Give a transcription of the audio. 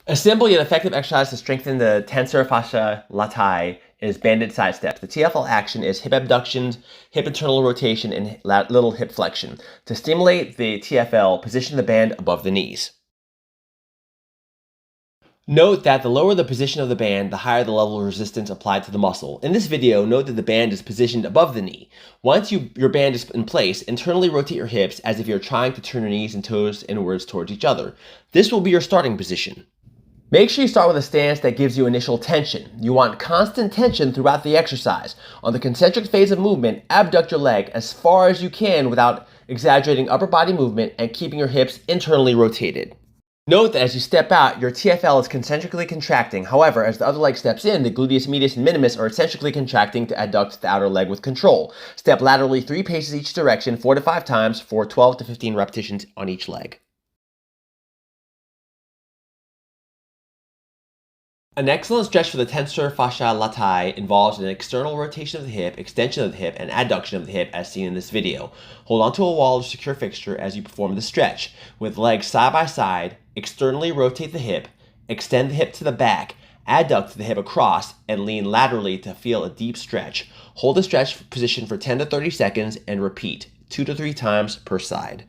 A simple yet effective exercise to strengthen the tensor fascia latae is banded side steps. The TFL action is hip abductions, hip internal rotation, and little hip flexion. To stimulate the TFL, position the band above the knees. Note that the lower the position of the band, the higher the level of resistance applied to the muscle. In this video, note that the band is positioned above the knee. Once your band is in place, internally rotate your hips as if you're trying to turn your knees and toes inwards towards each other. This will be your starting position. Make sure you start with a stance that gives you initial tension. You want constant tension throughout the exercise. On the concentric phase of movement, abduct your leg as far as you can without exaggerating upper body movement and keeping your hips internally rotated. Note that as you step out, your TFL is concentrically contracting. However, as the other leg steps in, the gluteus medius and minimus are eccentrically contracting to adduct the outer leg with control. Step laterally 3 paces each direction, 4 to 5 times for 12 to 15 repetitions on each leg. An excellent stretch for the tensor fascia latae involves an external rotation of the hip, extension of the hip, and adduction of the hip as seen in this video. Hold onto a wall or secure fixture as you perform the stretch. With legs side by side, externally rotate the hip, extend the hip to the back, adduct the hip across, and lean laterally to feel a deep stretch. Hold the stretch position for 10 to 30 seconds and repeat 2 to 3 times per side.